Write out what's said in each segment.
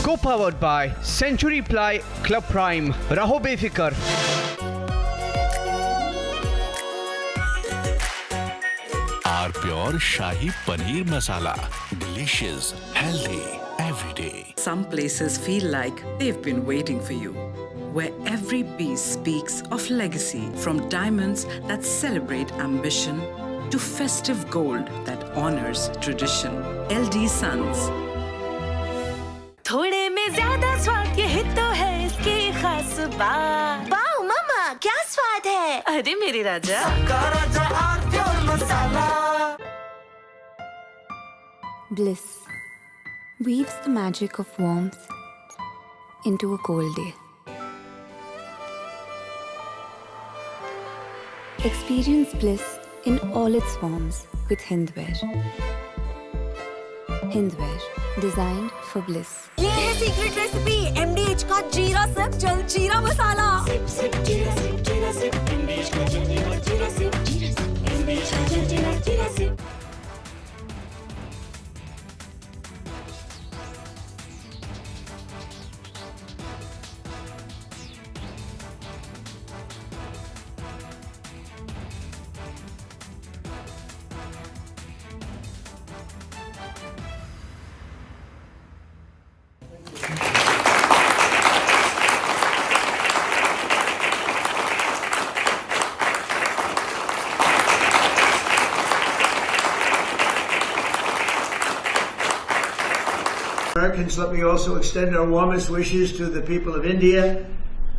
Co-powered by Century Ply Club Prime. Raho befikar. Our pure Shahi Paneer Masala. Delicious, healthy, every day. Some places feel like they've been waiting for you, where every piece speaks of legacy, from diamonds that celebrate ambition to festive gold that honors tradition. LD Sons. थोड़े में ज्यादा स्वाद यही तो है इसकी खास बात। वाओ मामा, क्या स्वाद है? अरे मेरे राजा, Bliss weaves the magic of warmth into a cold day. Experience bliss in all its forms with Hindware. Hindware, designed for bliss. ये है सीक्रेट रेसिपी MDH का जीरा सिप जल जीरा मसाला। सिप सिप जीरा सिप MDH का जल जीरा सिप MDH का जल जीरा SIP. Americans, let me also extend our warmest wishes to the people of India.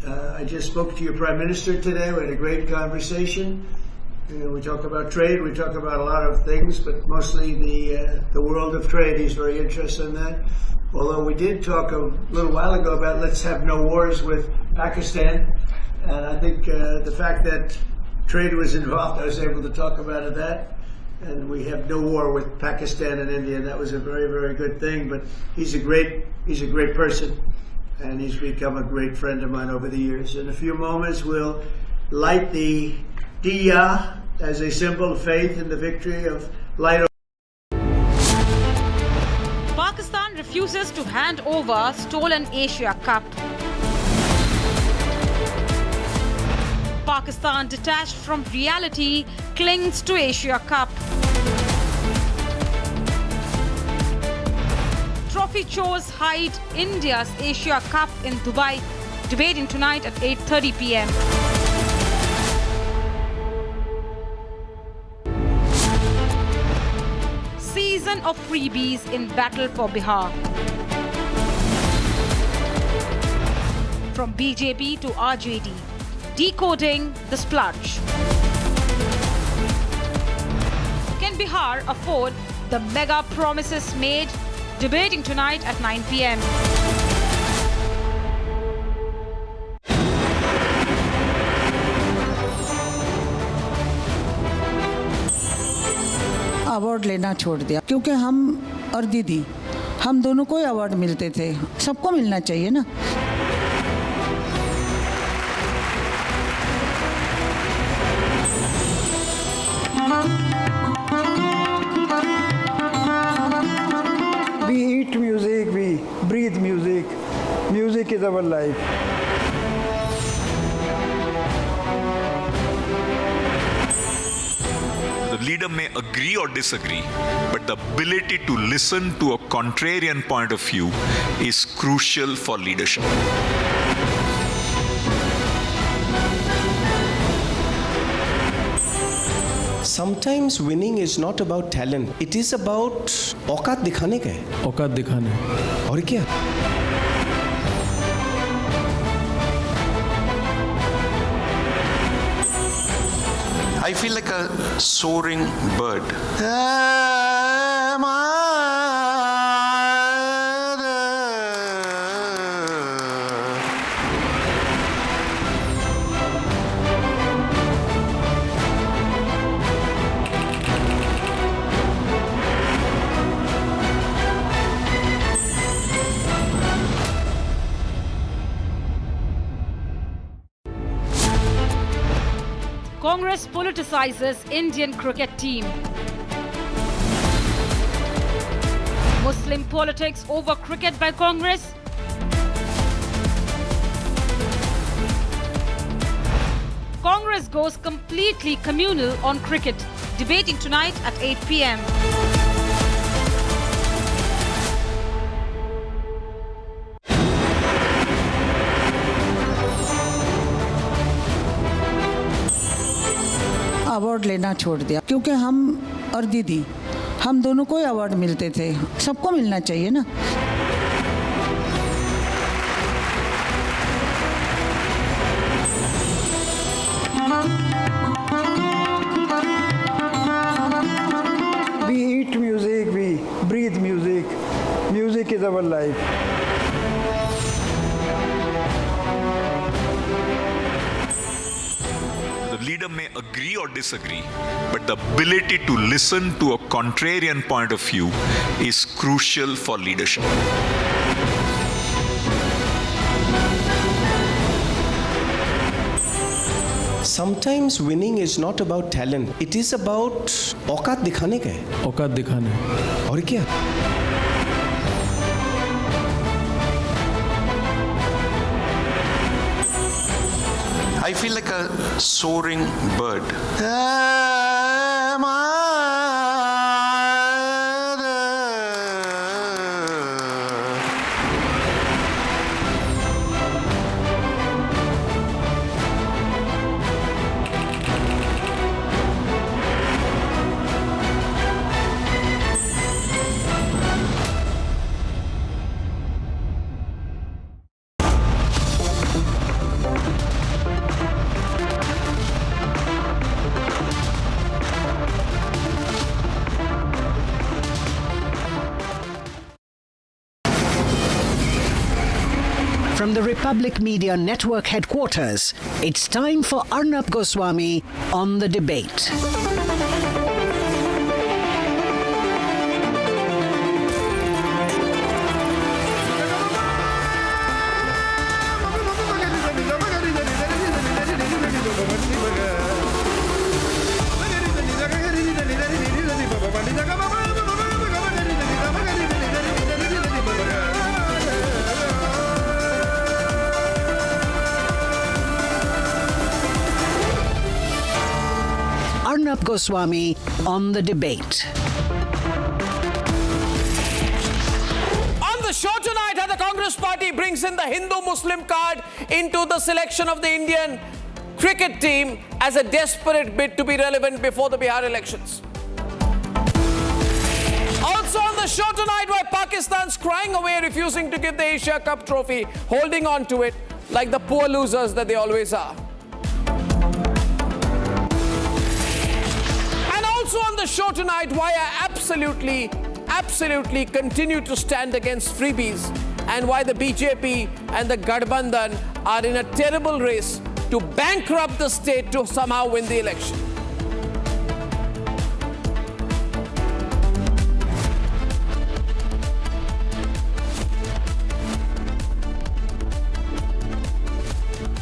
I just spoke to your Prime Minister today. We had a great conversation. We talk about trade, we talk about a lot of things, but mostly the world of trade. He's very interested in that. Although we did talk a little while ago about let's have no wars with Pakistan. And I think the fact that trade was involved, I was able to talk about that. And we have no war with Pakistan and India, and that was a very, very good thing. But he's a great person, and he's become a great friend of mine over the years. In a few moments, we'll light the diya as a symbol of faith in the victory of light. Pakistan refuses to hand over stolen Asia Cup. Pakistan, detached from reality, clings to Asia Cup. Trophy chores hide India's Asia Cup in Dubai. Debating tonight at 8:30 p.m. Season of freebies in battle for Bihar. From BJP to RJD. Decoding the splurge. Can Bihar afford the mega promises made? Debating tonight at 9 p.m. Award लेना छोड़ दिया क्योंकि हम और दीदी हम दोनों को ही अवार्ड मिलते थे, सबको मिलना चाहिए ना। We eat music, we breathe music. Music is our life. The leader may agree or disagree, but the ability to listen to a contrarian point of view is crucial for leadership. Sometimes winning is not about talent. It is about औकात दिखाने का है। औकात दिखाने। और क्या? I feel like a soaring bird. Congress politicizes Indian cricket team. Muslim politics over cricket by Congress? Congress goes completely communal on cricket, debating tonight at 8 p.m. Award लेना छोड़ दिया क्योंकि हम और दीदी हम दोनों को ही अवार्ड मिलते थे, सबको मिलना चाहिए ना। We eat music, we breathe music. Music is our life. The leader may agree or disagree, but the ability to listen to a contrarian point of view is crucial for leadership. Sometimes winning is not about talent. It is about औकात दिखाने का है। औकात दिखाने और क्या? I feel like a soaring bird. From the Republic Media Network headquarters, it's time for Arnab Goswami on the debate. Arnab Goswami on the debate. On the show tonight, how the Congress party brings in the Hindu-Muslim card into the selection of the Indian cricket team as a desperate bid to be relevant before the Bihar elections. Also on the show tonight, why Pakistan's crying away, refusing to give the Asia Cup trophy, holding on to it like the poor losers that they always are. Also on the show tonight, why I absolutely continue to stand against freebies, and why the BJP and the Gadbandhan are in a terrible race to bankrupt the state to somehow win the election.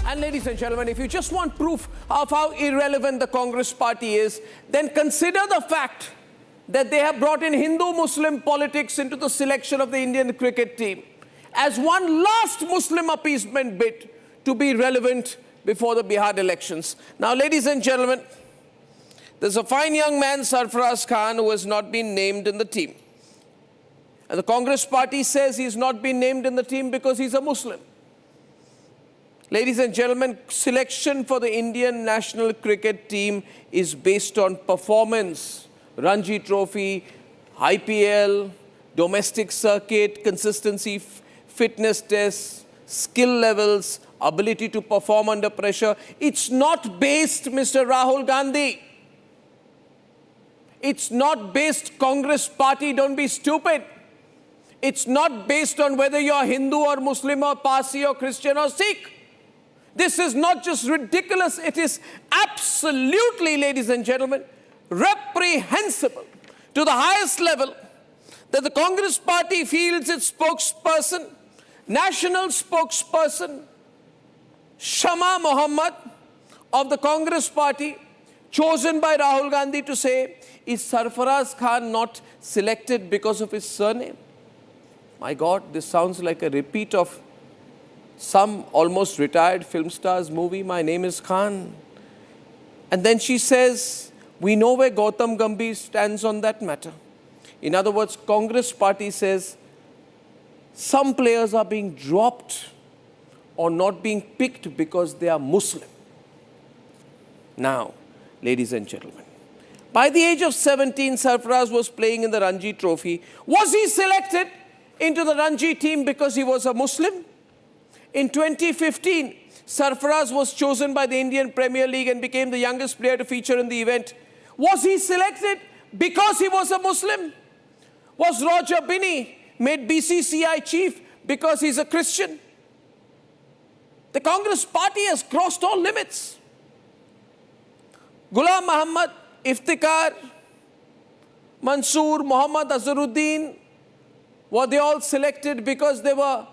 And ladies and gentlemen, if you just want proof of how irrelevant the Congress party is, then consider the fact that they have brought in Hindu-Muslim politics into the selection of the Indian cricket team as one last Muslim appeasement bid to be relevant before the Bihar elections. Now, ladies and gentlemen, there's a fine young man, Sarfaraz Khan, who has not been named in the team. And the Congress party says he's not been named in the team because he's a Muslim. Ladies and gentlemen, selection for the Indian national cricket team is based on performance. Ranji Trophy, IPL, domestic circuit, consistency, fitness tests, skill levels, ability to perform under pressure. It's not based, Mr. Rahul Gandhi. It's not based, Congress party, don't be stupid. It's not based on whether you're Hindu or Muslim or Parsi or Christian or Sikh. This is not just ridiculous, it is absolutely, ladies and gentlemen, reprehensible to the highest level that the Congress party feels its spokesperson, national spokesperson, Shama Muhammad of the Congress party, chosen by Rahul Gandhi to say, is Sarfaraz Khan not selected because of his surname? My God, this sounds like a repeat of some almost retired film star's movie, My Name is Khan. And then she says, we know where Gautam Gambhir stands on that matter. In other words, Congress party says some players are being dropped or not being picked because they are Muslim. Now, ladies and gentlemen, by the age of 17, Sarfaraz was playing in the Ranji Trophy. Was he selected into the Ranji team because he was a Muslim? In 2015, Sarfaraz was chosen by the Indian Premier League and became the youngest player to feature in the event. Was he selected because he was a Muslim? Was Roger Binney made BCCI chief because he's a Christian? The Congress party has crossed all limits. Ghulam Muhammad, Iftikhar, Mansoor, Muhammad Azharuddin, were they all selected because they were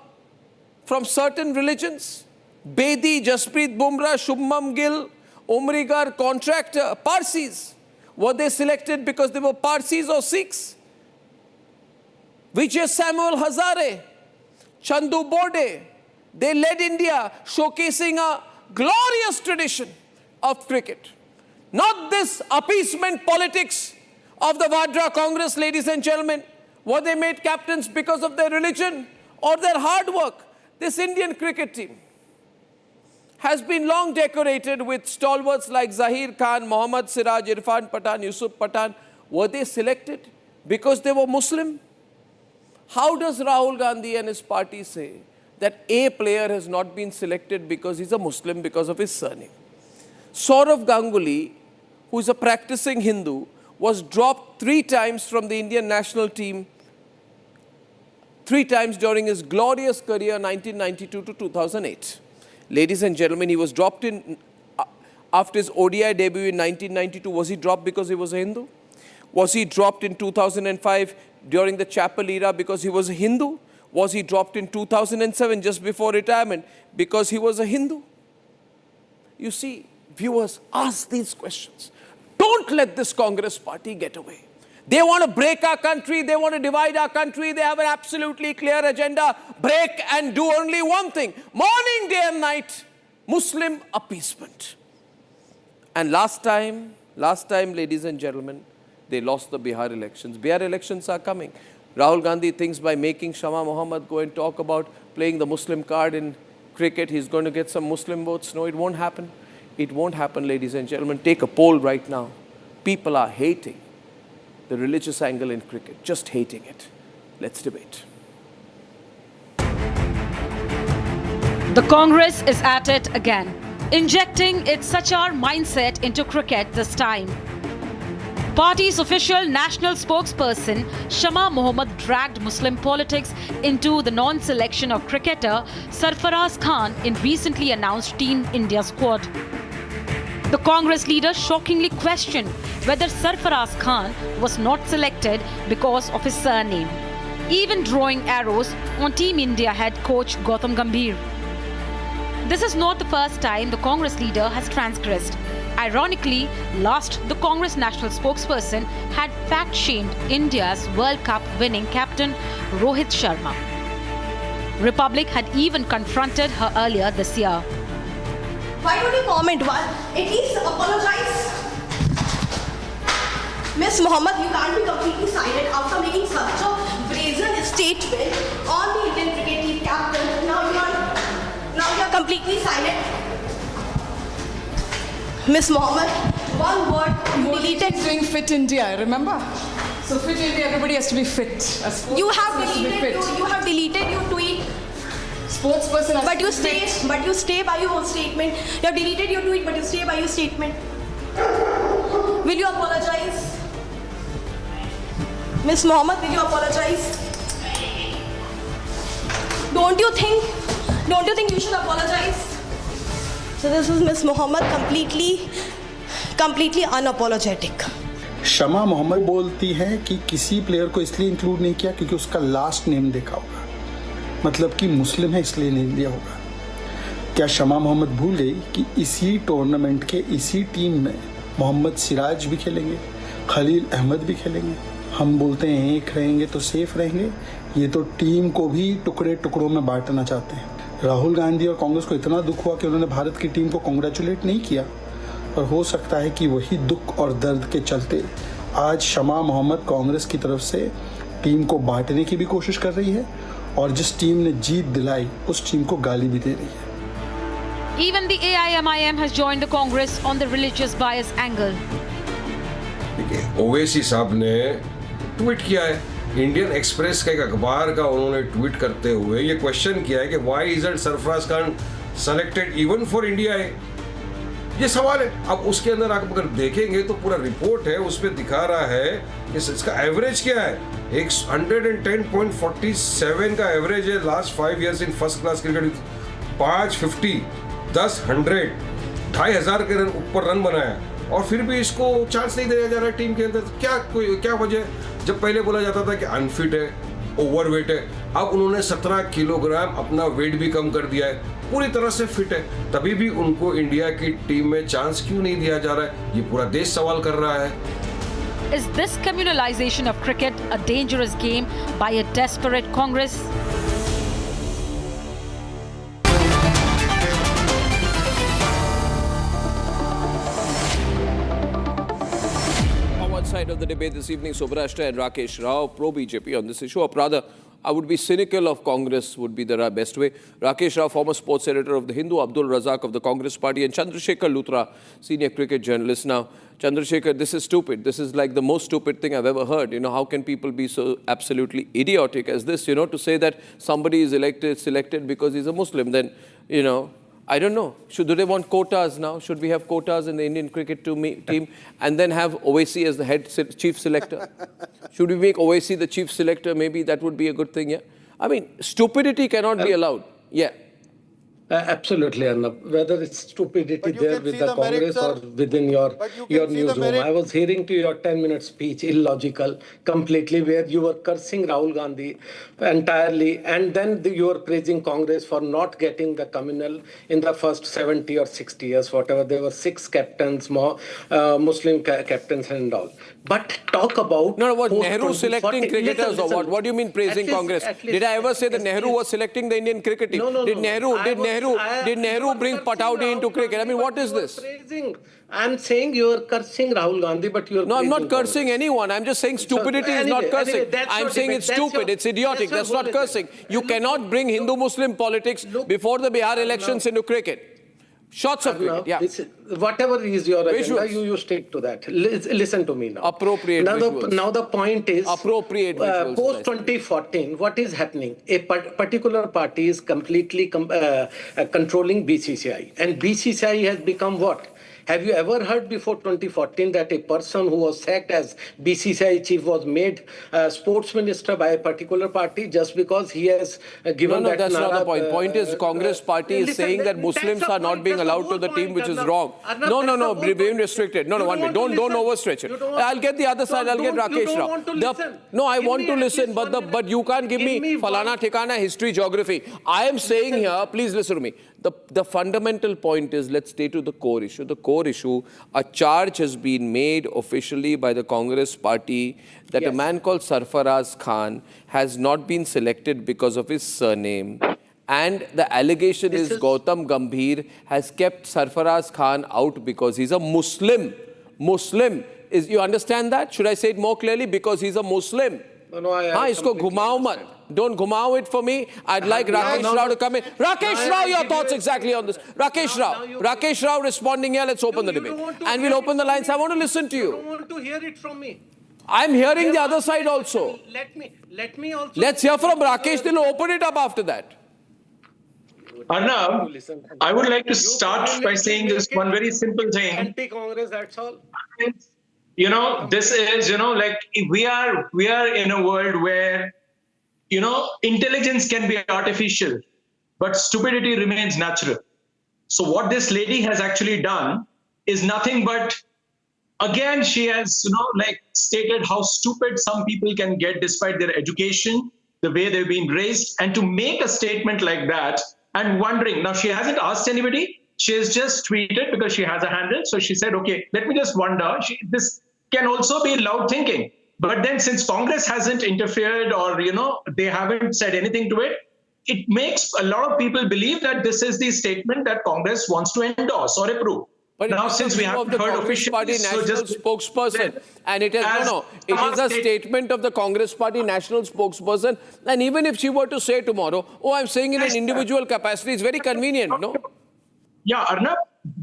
from certain religions? Bedi, Jasprit Bumrah, Shubman Gill, Umrigar, contractor, Parsis. Were they selected because they were Parsis or Sikhs? Vijay Samuel Hazare, Chandu Borde, they led India showcasing a glorious tradition of cricket. Not this appeasement politics of the Vadra Congress, ladies and gentlemen. Were they made captains because of their religion or their hard work? This Indian cricket team has been long decorated with stalwarts like Zahir Khan, Mohammad Siraj, Irfan Pathan, Yusuf Pathan. Were they selected because they were Muslim? How does Rahul Gandhi and his party say that a player has not been selected because he's a Muslim because of his surname? Saurav Ganguly, who is a practicing Hindu, was dropped 3 times from the Indian national team, 3 times during his glorious career, 1992 to 2008. Ladies and gentlemen, he was dropped in after his ODI debut in 1992. Was he dropped because he was a Hindu? Was he dropped in 2005 during the Chappell era because he was a Hindu? Was he dropped in 2007 just before retirement because he was a Hindu? You see, viewers, ask these questions. Don't let this Congress party get away. They want to break our country. They want to divide our country. They have an absolutely clear agenda. Break and do only one thing. Morning, day and night, Muslim appeasement. And last time, ladies and gentlemen, they lost the Bihar elections. Bihar elections are coming. Rahul Gandhi thinks by making Shama Mohammed go and talk about playing the Muslim card in cricket, he's going to get some Muslim votes. No, it won't happen. It won't happen, ladies and gentlemen. Take a poll right now. People are hating the religious angle in cricket, just hating it. Let's debate. The Congress is at it again, injecting its Sachar mindset into cricket this time. Party's official national spokesperson Shama Mohammed dragged Muslim politics into the non-selection of cricketer Sarfaraz Khan in recently announced Team India squad. The Congress leader shockingly questioned whether Sarfaraz Khan was not selected because of his surname, even drawing arrows on Team India head coach Gautam Gambhir. This is not the first time the Congress leader has transgressed. Ironically, last the Congress national spokesperson had fact-shamed India's World Cup winning captain Rohit Sharma. Republic had even confronted her earlier this year. Why don't you comment? At least apologize. Miss Mohammed, you can't be completely silent after making such a brazen statement on the Indian cricket team captain. Now you are completely silent. Miss Mohammed, one word you deleted. Doing Fit India, remember? So Fit India, everybody has to be fit. You have deleted your tweet. Spokesperson has to be fit. But you stay by your own statement. You have deleted your tweet, but you stay by your statement. Will you apologize? Miss Mohammed, will you apologize? Don't you think you should apologize? So this is Miss Mohammed, completely unapologetic. शमा मोहम्मद बोलती हैं कि किसी player को इसलिए include नहीं किया क्योंकि उसका लास्ट नेम देखा होगा, मतलब कि मुस्लिम है इसलिए नहीं दिया होगा। क्या शमा मोहम्मद भूल गई कि इसी टूर्नामेंट के इसी टीम में मोहम्मद सिराज भी खेलेंगे, खलील अहमद भी खेलेंगे? हम बोलते हैं एक रहेंगे तो सेफ रहेंगे, ये तो टीम को भी टुकड़े टुकड़ों में बांटना चाहते हैं। राहुल गांधी और कांग्रेस को इतना दुख हुआ कि उन्होंने भारत की टीम को कॉन्ग्रेचुलेट नहीं किया, और हो सकता है कि वही दुख और दर्द के चलते आज शमा मोहम्मद कांग्रेस की तरफ से टीम को बांटने की भी कोशिश कर रही है, और जिस टीम ने जीत दिलाई उस टीम को गाली भी दे रही है। Even the AIMIM has joined the Congress on the religious bias angle. Owaisi साहब ने ट्वीट किया है, इंडियन एक्सप्रेस का एक अखबार का उन्होंने ट्वीट करते हुए ये क्वेश्चन किया है कि why isn't Sarfaraz Khan selected even for India है, ये सवाल है। अब उसके अंदर आप अगर देखेंगे तो पूरा रिपोर्ट है, उसमें दिखा रहा है कि इसका एवरेज क्या है, 110.47 का एवरेज है last 5 years in first class cricket, 550, 10, 100, 2500 के ऊपर रन बनाया, और फिर भी इसको चांस नहीं दिया जा रहा है टीम के अंदर। क्या वजह? जब पहले बोला जाता था कि अनफिट है, ओवरवेट है, अब उन्होंने 17 किलोग्राम अपना वेट भी कम कर दिया है, पूरी तरह से फिट है, तभी भी उनको इंडिया की टीम में चांस क्यों नहीं दिया जा रहा है, ये पूरा देश सवाल कर रहा है। Is this communalization of cricket a dangerous game by a desperate Congress? Side of the debate this evening, Subrashta and Rakesh Rao, pro-BJP on this issue, or rather, I would be cynical of Congress would be the best way. Rakesh Rao, former sports editor of The Hindu, Abdul Razak of the Congress Party, and Chandrasekhar Luthra, senior cricket journalist. Now, Chandrasekhar, this is stupid. This is like the most stupid thing I've ever heard. You know, how can people be so absolutely idiotic as this, you know, to say that somebody is selected because he's a Muslim, then, you know, I don't know. Do they want quotas now? Should we have quotas in the Indian cricket team and then have Owaisi as the head chief selector? Should we make Owaisi the chief selector? Maybe that would be a good thing, yeah? I mean, stupidity cannot be allowed. Yeah. Absolutely, Arnab. Whether it's stupidity there with the Congress or within your newsroom. I was hearing to your 10-minute speech, illogical, completely, where you were cursing Rahul Gandhi entirely, and then you were praising Congress for not getting the communal in the first 70 or 60 years, whatever. There were 6 captains, more Muslim captains and all. But talk about... No, what, Nehru selecting cricketers or what? What do you mean praising Congress? Did I ever say that Nehru was selecting the Indian cricket team? No. Did Nehru bring Pataudi into cricket? I mean, what is this? I'm saying you're cursing Rahul Gandhi, but you're... No, I'm not cursing anyone. I'm just saying stupidity is not cursing. I'm saying it's stupid, it's idiotic. That's not cursing. You cannot bring Hindu-Muslim politics before the Bihar elections into cricket. Shots of cricket, yeah. Whatever is your agenda, you stick to that. Listen to me now. Appropriate visuals. Now the point is... Appropriate visuals. Post-2014, what is happening? A particular party is completely controlling BCCI. And BCCI has become what? Have you ever heard before 2014 that a person who was sacked as BCCI chief was made sports minister by a particular party just because he has given that... No, that's not the point. Point is Congress party is saying that Muslims are not being allowed to the team, which is wrong. No, being restricted. No, 1 minute. Don't overstretch it. I'll get the other side. I'll get Rakesh Rao. No, I want to listen, but you can't give me falana thikana history geography. I am saying here, please listen to me. The fundamental point is, let's stay to the core issue. The core issue, a charge has been made officially by the Congress party that a man called Sarfaraz Khan has not been selected because of his surname. And the allegation is Gautam Gambhir has kept Sarfaraz Khan out because he's a Muslim. You understand that? Should I say it more clearly? Because he's a Muslim. No, isko ghumao mat. Don't ghumao it for me. I'd like Rakesh Rao to come in. Rakesh Rao, your thoughts exactly on this. Rakesh Rao responding here. Let's open the debate. And we'll open the lines. I want to listen to you. You don't want to hear it from me. I'm hearing the other side also. Let me also... Let's hear from Rakesh. Then we'll open it up after that. Arnab, I would like to start by saying this one very simple thing. Anti-Congress, that's all. You know, this is, like we are in a world where, intelligence can be artificial, but stupidity remains natural. So what this lady has actually done is nothing but, again, she has, stated how stupid some people can get despite their education, the way they've been raised, and to make a statement like that and wondering, now she hasn't asked anybody, she has just tweeted because she has a handle. So she said, okay, let me just wonder. This can also be loud thinking. But then since Congress hasn't interfered or, they haven't said anything to it, it makes a lot of people believe that this is the statement that Congress wants to endorse or approve. But now, since we haven't heard officially, Party national spokesperson, and it is it is a statement of the Congress Party national spokesperson. And even if she were to say tomorrow, "Oh, I'm saying in an individual capacity," it's very convenient, no? Yeah, Arnab,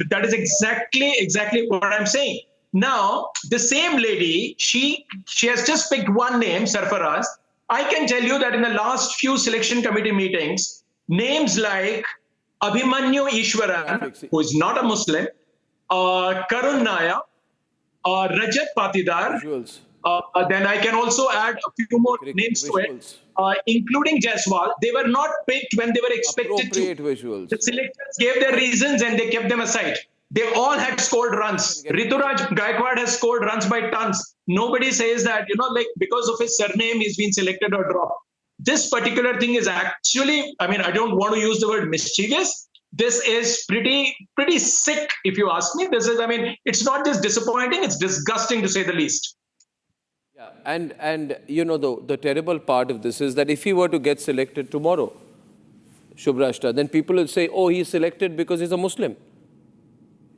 that is exactly what I'm saying. Now, the same lady, she has just picked one name, Sarfaraz. I can tell you that in the last few selection committee meetings, names like Abhimanyu Ishwaran, who is not a Muslim, Karun Naya, Rajat Patidar, then I can also add a few more names to it, including Jaiswal. They were not picked when they were expected to. The selectors gave their reasons and they kept them aside. They all had scored runs. Rituraj Gaikwad has scored runs by tons. Nobody says that, because of his surname, he's been selected or dropped. This particular thing is actually, I don't want to use the word mischievous. This is pretty sick, if you ask me. This is, it's not just disappointing, it's disgusting to say the least. Yeah, and the terrible part of this is that if he were to get selected tomorrow, Shubhrashta, then people will say, oh, he's selected because he's a Muslim.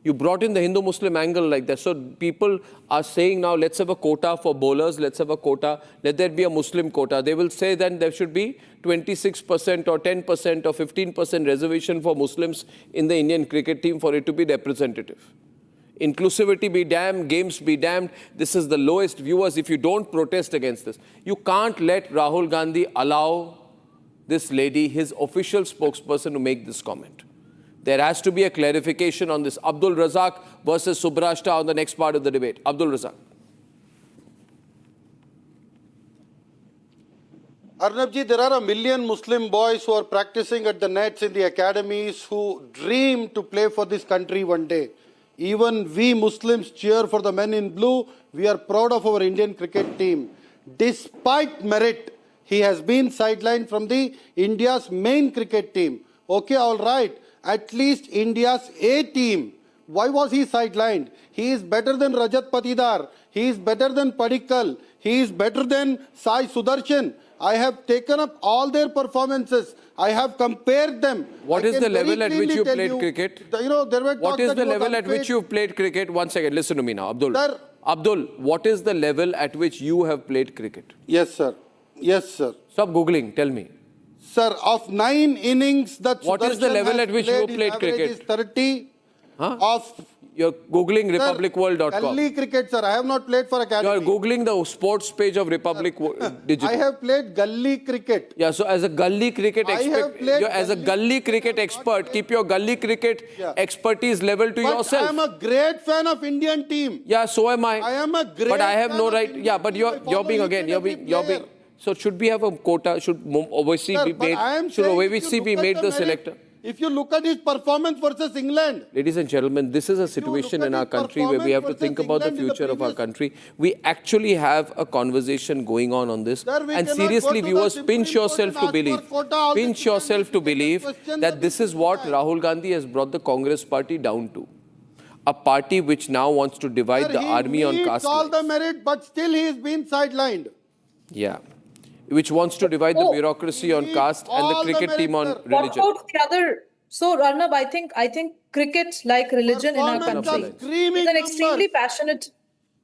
You brought in the Hindu-Muslim angle like that. So people are saying now, let's have a quota for bowlers, let's have a quota, let there be a Muslim quota. They will say then there should be 26% or 10% or 15% reservation for Muslims in the Indian cricket team for it to be representative. Inclusivity be damned, games be damned. This is the lowest viewers if you don't protest against this. You can't let Rahul Gandhi allow this lady, his official spokesperson, to make this comment. There has to be a clarification on this. Abdul Razak versus Shubhrashta on the next part of the debate. Abdul Razak. Arnabji, there are a million Muslim boys who are practicing at the nets in the academies who dream to play for this country one day. Even we Muslims cheer for the men in blue. We are proud of our Indian cricket team. Despite merit, he has been sidelined from the India's main cricket team. Okay, all right. At least India's A team. Why was he sidelined? He is better than Rajat Patidar. He is better than Padikkal. He is better than Sai Sudarshan. I have taken up all their performances. I have compared them. What is the level at which you played cricket? What is the level at which you played cricket? One second, listen to me now, Abdul. Sir, Abdul, what is the level at which you have played cricket? Yes, sir. Yes, sir. Stop Googling, tell me. Sir, of 9 innings that what is the level at which you played cricket? Is 30. Huh? You're Googling republicworld.com. Gully cricket, sir. I have not played for academy. You're Googling the sports page of Republic Digital. I have played gully cricket. Yeah, so as a gully cricket expert, keep your gully cricket expertise level to yourself. I am a great fan of Indian team. Yeah, so am I. I am a great But I have fan no right. Indian Yeah, but you're being again. You're being. So should we have a quota? Should OVC be made? Should OVC be made the selector? If you look at his performance versus England. Ladies and gentlemen, this is a situation in our country where we have to think about the future of our country. We actually have a conversation going on this. And seriously, viewers, pinch yourself to believe. Pinch yourself to believe that this is what Rahul Gandhi has brought the Congress party down to. A party which now wants to divide the army on caste lines. All the merit, but still he is being sidelined. Yeah. Which wants to divide the bureaucracy on caste and the cricket team on religion. What about the other? So, Arnab, I think cricket, like religion in our country,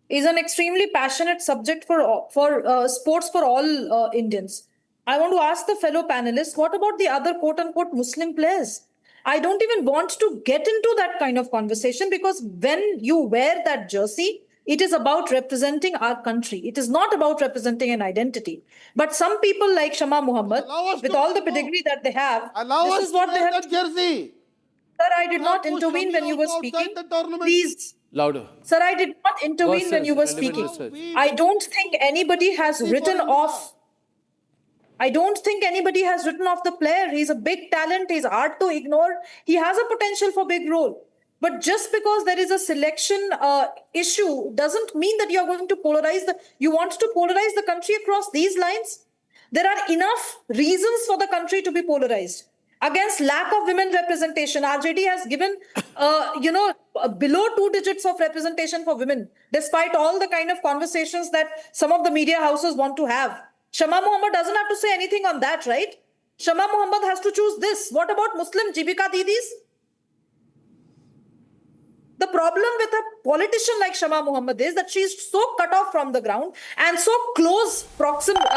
is an extremely passionate subject for sports for all Indians. I want to ask the fellow panelists, what about the other quote-unquote Muslim players? I don't even want to get into that kind of conversation because when you wear that jersey, it is about representing our country. It is not about representing an identity. But some people like Shama Muhammad, with all the pedigree that they have, this is what they have. Jersey. Sir, I did not intervene when you were speaking. Please. Louder. Sir, I did not intervene when you were speaking. I don't think anybody has written off. I don't think anybody has written off the player. He's a big talent. He's hard to ignore. He has a potential for big role. But just because there is a selection issue doesn't mean that you are going to you want to polarize the country across these lines. There are enough reasons for the country to be polarized. Against lack of women representation, RJD has given below 2 digits of representation for women, despite all the kind of conversations that some of the media houses want to have. Shama Muhammad doesn't have to say anything on that, right? Shama Muhammad has to choose this. What about Muslim Jibika Didis? The problem with a politician like Shama Muhammad is that she is so cut off from the ground and so in close proximity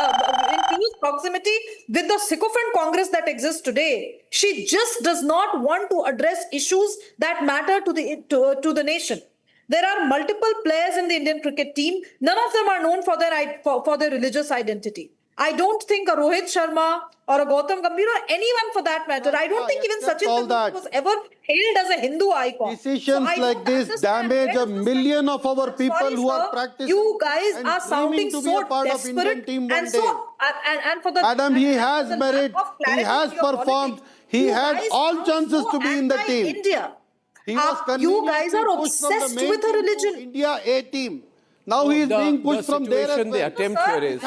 with the sycophant Congress that exists today. She just does not want to address issues that matter to the nation. There are multiple players in the Indian cricket team. None of them are known for their religious identity. I don't think a Rohit Sharma or a Gautam Gambhir or anyone for that matter. I don't think even Sachin Tendulkar was ever hailed as a Hindu icon. Decisions like this damage a million of our people who are practicing. You guys are sounding so desperate and so. And for the Madam, he has merit. He has performed. He had all chances to be in the team. India. You guys are obsessed with a religion. India A team. Now he is being pushed from there as well. The attempt here is,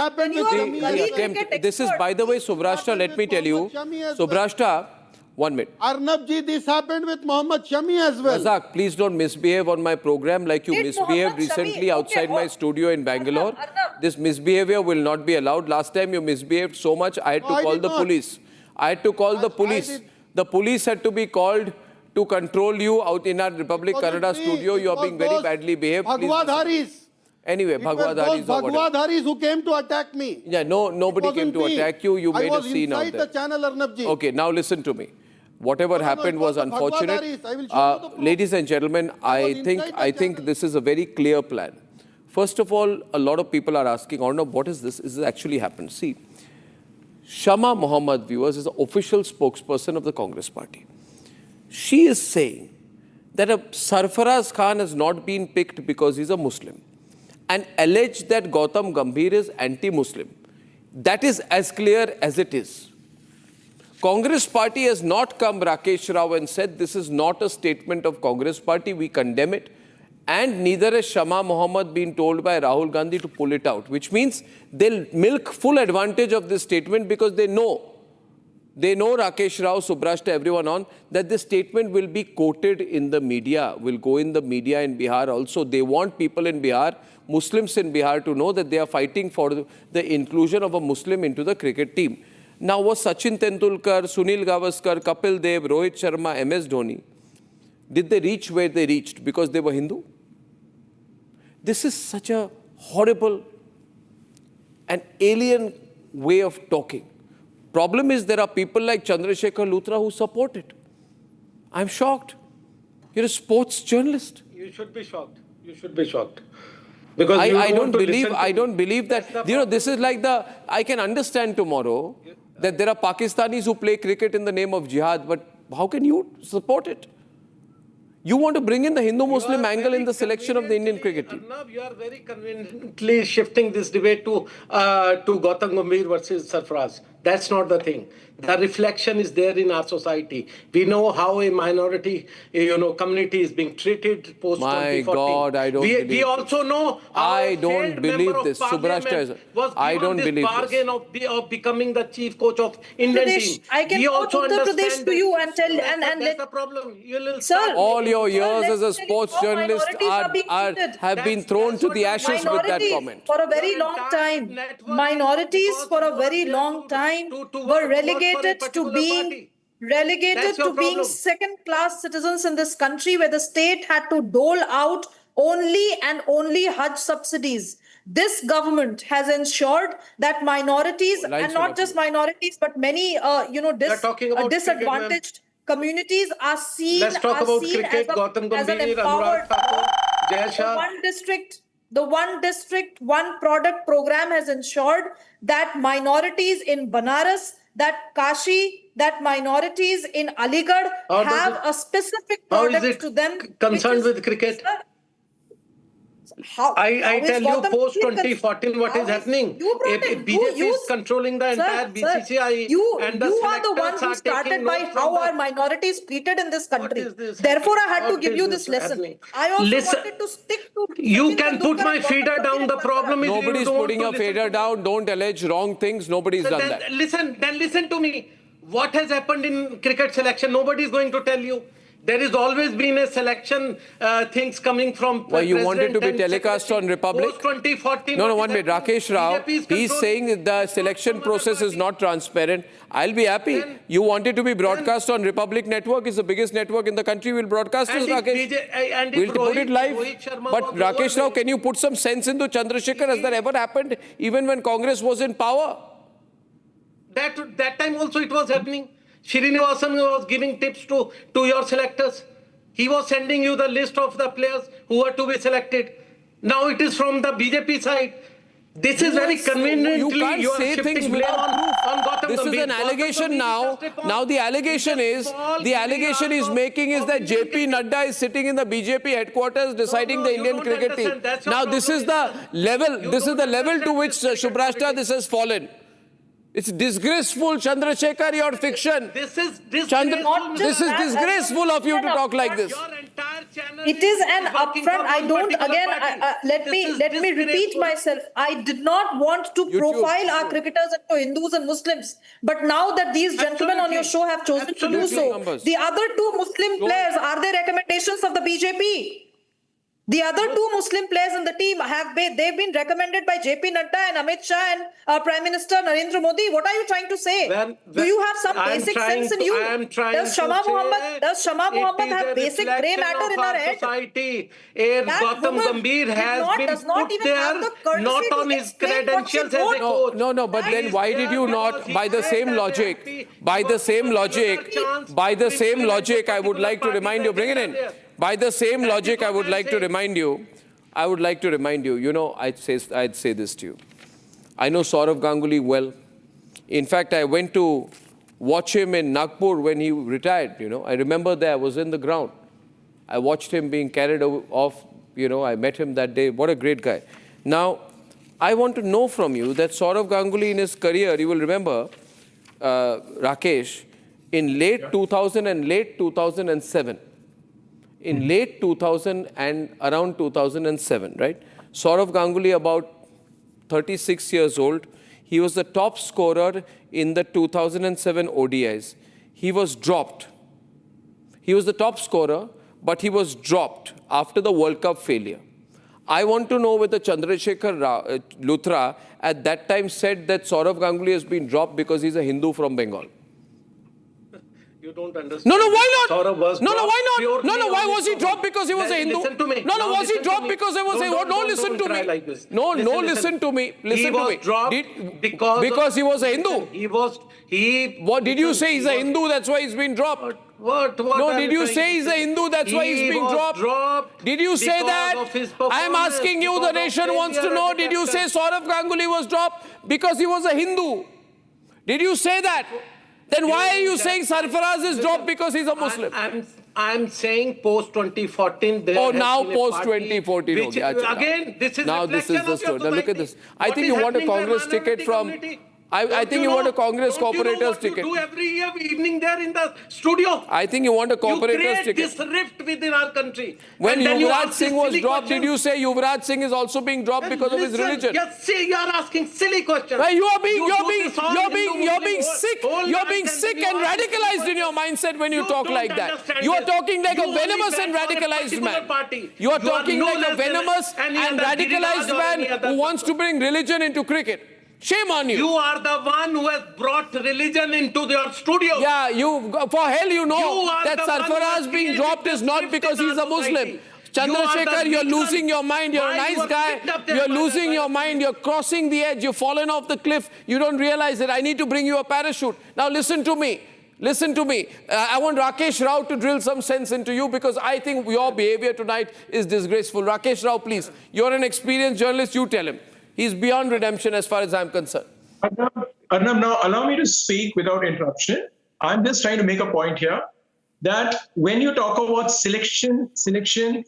this is, by the way, Subrashta, let me tell you, Subrashta, 1 minute. Arnab ji, this happened with Mohammad Shami as well. Razak, please don't misbehave on my program like you misbehaved recently outside my studio in Bangalore. This misbehavior will not be allowed. Last time you misbehaved so much, I had to call the police. I had to call the police. The police had to be called to control you out in our Republic Kannada studio. You are being very badly behaved. Bhagwadharis. Anyway, Bhagwadharis or whatever. Bhagwadharis who came to attack me. Yeah, nobody came to attack you. You made a scene out there. I was inside the channel, Arnab ji. Okay, now listen to me. Whatever happened was unfortunate. Ladies and gentlemen, I think this is a very clear plan. First of all, a lot of people are asking, Arnab, what is this? Is this actually happened? See, Shama Muhammad, viewers, is the official spokesperson of the Congress party. She is saying that a Sarfaraz Khan has not been picked because he's a Muslim, and alleged that Gautam Gambhir is anti-Muslim. That is as clear as it is. Congress party has not come, Rakesh Rao, and said this is not a statement of Congress party, we condemn it. And neither has Shama Muhammad been told by Rahul Gandhi to pull it out, which means they'll milk full advantage of this statement because they know Rakesh Rao, Subrashta, everyone on, that this statement will be quoted in the media, will go in the media in Bihar also. They want people in Bihar, Muslims in Bihar, to know that they are fighting for the inclusion of a Muslim into the cricket team. Now, was Sachin Tendulkar, Sunil Gavaskar, Kapil Dev, Rohit Sharma, MS Dhoni, did they reach where they reached because they were Hindu? This is such a horrible and alien way of talking. Problem is there are people like Chandrasekhar Luthra who support it. I'm shocked. You're a sports journalist. You should be shocked. You should be shocked. Because I don't believe that, this is like I can understand tomorrow that there are Pakistanis who play cricket in the name of jihad, but how can you support it? You want to bring in the Hindu-Muslim angle in the selection of the Indian cricket team. Arnab, you are very conveniently shifting this debate to Gautam Gambhir versus Sarfaraz. That's not the thing. The reflection is there in our society. We know how a minority, community is being treated post 2014. My God, I don't believe We also know how I don't believe this. Subrashta, I don't believe bargain of becoming the chief coach of Indian team. I can go to Uttar Pradesh to you and tell that's the problem. Sir, all your years as a sports journalist have been thrown to the ashes with that comment. For a very long time, minorities for a very long time were relegated to being second-class citizens in this country, where the state had to dole out only Hajj subsidies. This government has ensured that minorities, and not just minorities, but many disadvantaged communities are seen. Let's talk about cricket. Gautam Gambhir, Anurag Thakur, Jai Shah. The one district, one product program has ensured that minorities in Banaras, that Kashi, that minorities in Aligarh have a specific product to them. Concerned with cricket? I tell you, post 2014, what is happening? BJP is controlling the entire BCCI. You are the one who started by how our minorities treated in this country. Therefore, I had to give you this lesson. I also wanted to stick to... You can put my feeder down. The problem is nobody's putting your feeder down. Don't allege wrong things. Nobody's done that. Listen to me. What has happened in cricket selection? Nobody is going to tell you. There is always been a selection things coming from. Well, you want it to be telecast on Republic? Post 2014. No, one minute. Rakesh Rao, he's saying the selection process is not transparent. I'll be happy. Then, you want it to be broadcast on Republic Network. It's the biggest network in the country. We'll broadcast it, Rakesh. We'll put it live. But Rakesh Rao, can you put some sense into Chandrasekhar? Has that ever happened even when Congress was in power? That time also it was happening. Srinivasan was giving tips to your selectors. He was sending you the list of the players who were to be selected. Now it is from the BJP side. This is very conveniently you can't say things without on This is an allegation now. Now the allegation is making is that JP Nadda is sitting in the BJP headquarters deciding the Indian cricket team. Now this is the level. This is the level to which Shubrashta this has fallen. It's disgraceful, Chandrasekhar, your fiction. This is disgraceful of you to talk like this. It is an upfront. I don't. Again, let me repeat myself. I did not want to profile our cricketers into Hindus and Muslims, but now that these gentlemen on your show have chosen to do so, the other two Muslim players, are they recommendations of the BJP? The other two Muslim players in the team they've been recommended by JP Nadda and Amit Shah and Prime Minister Narendra Modi. What are you trying to say? Do you have some basic sense in you? Does Shama Muhammad have basic grey matter in her head? Society, Gautam Gambhir has been put there not on his credentials as a coach. No, but then why did you not, by the same logic, I would like to remind you, bring it in. By the same logic, I would like to remind you, you know, I'd say this to you. I know Saurav Ganguly well. In fact, I went to watch him in Nagpur when he retired, you know. I remember there, I was in the ground. I watched him being carried off, you know, I met him that day. What a great guy. Now, I want to know from you that Saurav Ganguly in his career, you will remember, Rakesh, in late 2000 and late 2007, in late 2000 and around 2007, right? Saurav Ganguly, about 36 years old, he was the top scorer in the 2007 ODIs. He was dropped. He was the top scorer, but he was dropped after the World Cup failure. I want to know whether Chandrasekhar Luthra at that time said that Saurav Ganguly has been dropped because he's a Hindu from Bengal. You don't understand. No, why not? Saurav was why not? No, why was he dropped because he was a Hindu? Listen to me. No, was he dropped because he was a Hindu? No, listen to me. Like this. No, listen to me. Listen to me. Dropped because he was a Hindu. What did you say? He's a Hindu, that's why he's been dropped. What no, did you say he's a Hindu, that's why he's being dropped? Did you say that? I am asking you, the nation wants to know, did you say Saurav Ganguly was dropped because he was a Hindu? Did you say that? Then why are you saying Sarfaraz is dropped because he's a Muslim? I'm saying post 2014. Oh, now post 2014. Again, this is now this is the story. Now look at this. I think you want a Congress ticket from. I think you want a Congress corporator's ticket. You do every evening there in the studio. I think you want a corporator's ticket. You create this rift within our country. When Yuvraj Singh was dropped, did you say Yuvraj Singh is also being dropped because of his religion? Yes, see, you are asking silly questions. You're being sick. You're being sick and radicalized in your mindset when you talk like that. You are talking like a venomous and radicalized man. You are talking like a venomous and radicalized man who wants to bring religion into cricket. Shame on you. You are the one who has brought religion into your studio. Yeah, for hell you know that Sarfaraz being dropped is not because he's a Muslim. Chandrasekhar, you're losing your mind. You're a nice guy. You're losing your mind. You're crossing the edge. You've fallen off the cliff. You don't realize it. I need to bring you a parachute. Now listen to me. Listen to me. I want Rakesh Rao to drill some sense into you because I think your behavior tonight is disgraceful. Rakesh Rao, please. You're an experienced journalist. You tell him. He's beyond redemption as far as I'm concerned. Arnab, now allow me to speak without interruption. I'm just trying to make a point here that when you talk about selection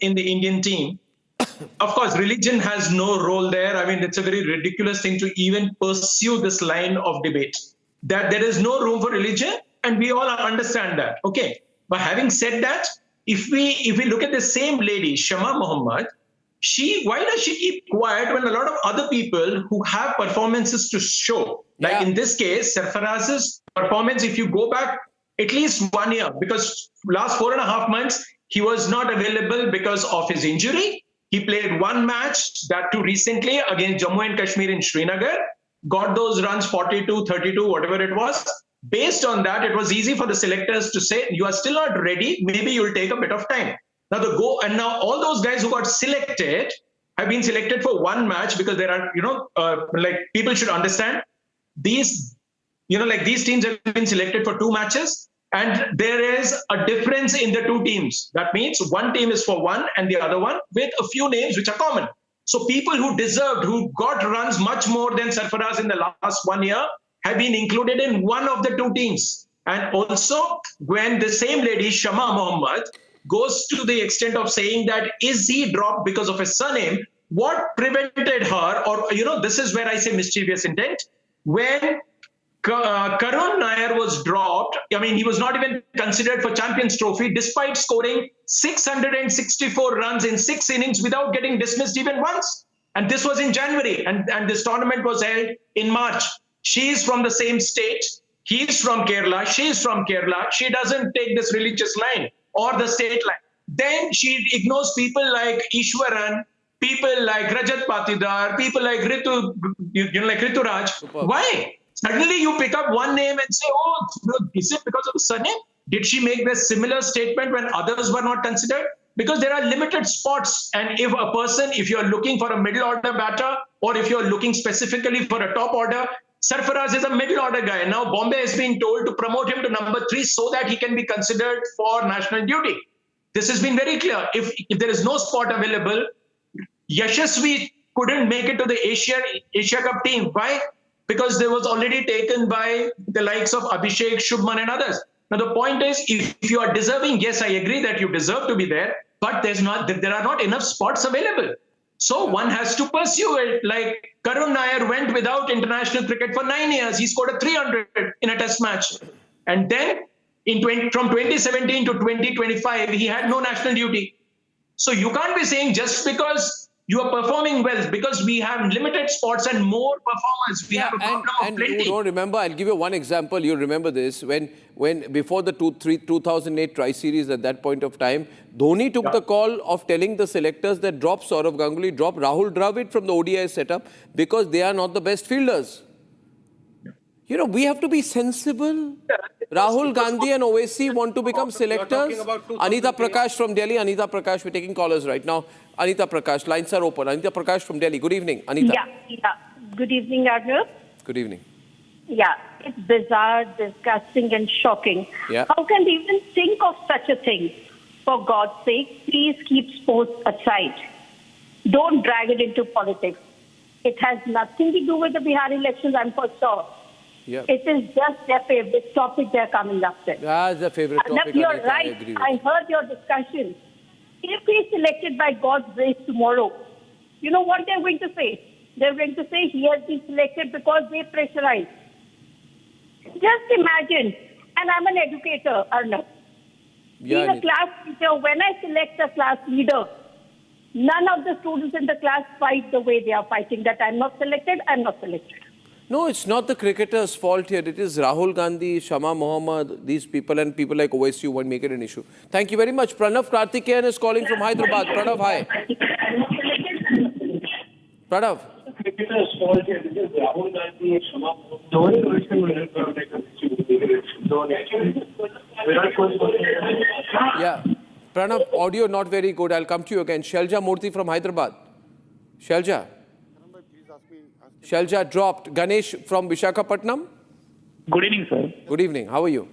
in the Indian team, of course, religion has no role there. I mean, it's a very ridiculous thing to even pursue this line of debate, that there is no room for religion, and we all understand that. Okay. But having said that, if we look at the same lady, Shama Muhammad, why does she keep quiet when a lot of other people who have performances to show, like in this case, Sarfaraz's performance, if you go back at least 1 year, because last 4.5 months, he was not available because of his injury. He played one match, that too recently, against Jammu and Kashmir in Srinagar, got those runs 42, 32, whatever it was. Based on that, it was easy for the selectors to say, you are still not ready, maybe you'll take a bit of time. Now all those guys who got selected have been selected for one match, because there are, like, people should understand, these teams have been selected for two matches, and there is a difference in the two teams. That means one team is for one and the other one with a few names which are common. So people who deserved, who got runs much more than Sarfaraz in the last 1 year, have been included in one of the two teams. And also, when the same lady, Shama Mohammed, goes to the extent of saying that, is he dropped because of his surname? What prevented her, or, this is where I say mischievous intent, when Karun Nair was dropped, he was not even considered for Champions Trophy, despite scoring 664 runs in 6 innings without getting dismissed even once. And this was in January, and this tournament was held in March. She is from the same state. He is from Kerala. She is from Kerala. She doesn't take this religious line or the state line. Then she ignores people like Ishwaran, people like Rajat Patidar, people like Rituraj. Why? Suddenly you pick up one name and say, oh, is it because of the surname? Did she make this similar statement when others were not considered? Because there are limited spots. And if you're looking for a middle order batter, or if you're looking specifically for a top order, Sarfaraz is a middle order guy. Now Bombay has been told to promote him to number 3 so that he can be considered for national duty. This has been very clear. If there is no spot available, Yashasvi couldn't make it to the Asia Cup team. Why? Because they was already taken by the likes of Abhishek, Shubman and others. Now the point is, if you are deserving, yes, I agree that you deserve to be there, but there are not enough spots available. So one has to pursue it. Like Karun Nair went without international cricket for 9 years. He scored a 300 in a test match. And then from 2017 to 2025, he had no national duty. So you can't be saying just because you are performing well, because we have limited spots and more performance. We have a problem of plenty. You don't remember, I'll give you one example. You remember this, when before the 2008 Tri-Series, at that point of time, Dhoni took the call of telling the selectors that drop Saurav Ganguly, drop Rahul Dravid from the ODI setup, because they are not the best fielders. We have to be sensible. Rahul Gandhi and Owaisi want to become selectors. Anita Prakash from Delhi. Anita Prakash, we're taking callers right now. Anita Prakash, lines are open. Anita Prakash from Delhi. Good evening, Anita. Yeah. Good evening, Arnab. Good evening. Yeah, it's bizarre, disgusting and shocking. Yeah. How can they even think of such a thing? For God's sake, please keep sports aside. Don't drag it into politics. It has nothing to do with the Bihar elections, I'm for sure. Yeah. It is just their favorite topic they're coming up with. That's the favorite topic. You're Anita, right. I heard your discussion. If he's selected by God's grace tomorrow, you know what they're going to say? They're going to say he has been selected because they pressurized. Just imagine, and I'm an educator, Arnab. Yeah, being a class teacher, when I select a class leader, none of the students in the class fight the way they are fighting, that I'm not selected, I'm not selected. No, it's not the cricketers' fault here. It is Rahul Gandhi, Shama Mohammed, these people, and people like OSU won't make it an issue. Thank you very much. Pranav Karthikeyan is calling from Hyderabad. Pranav, hi. Pranav. Cricketers' fault here. It is Rahul Gandhi, Shama Mohammed. Yeah. Pranav, audio not very good. I'll come to you again. Shelja Murthy from Hyderabad. Shelja. Shelja dropped. Ganesh from Visakhapatnam. Good evening, sir. Good evening. How are you?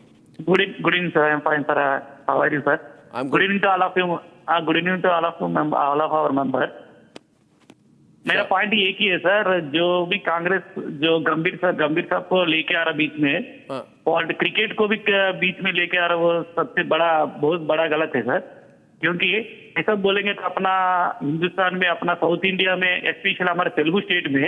Good evening, sir. I'm fine, sir. How are you, sir? I'm good. Good evening to all of you. Good evening to all of our members. मेरा point एक ही है sir, जो भी कांग्रेस जो गंभीर साहब को लेके आ रहा बीच में, और क्रिकेट को भी बीच में लेके आ रहा, वो सबसे बहुत बड़ा गलत है सर. क्योंकि ऐसा बोलेंगे तो अपना हिंदुस्तान में, अपना साउथ इंडिया में, स्पेशल हमारे तेलुगु स्टेट में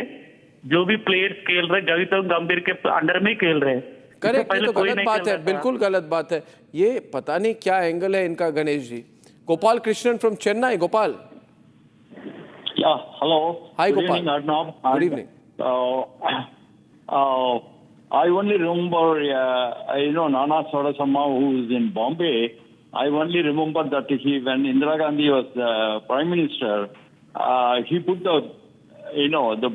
जो भी प्लेयर्स खेल रहे गौतम गंभीर के अंडर में खेल रहे. करेक्ट, ये तो गलत बात है, बिल्कुल गलत बात है. ये पता नहीं क्या एंगल है इनका. Ganesh ji. Gopal Krishnan from Chennai. Gopal. Hello. Hi, Good Gopal. evening, Arnab. Good evening. I only remember, Nana Sarasamma, who is in Bombay. I only remember that when Indira Gandhi was Prime Minister, he put the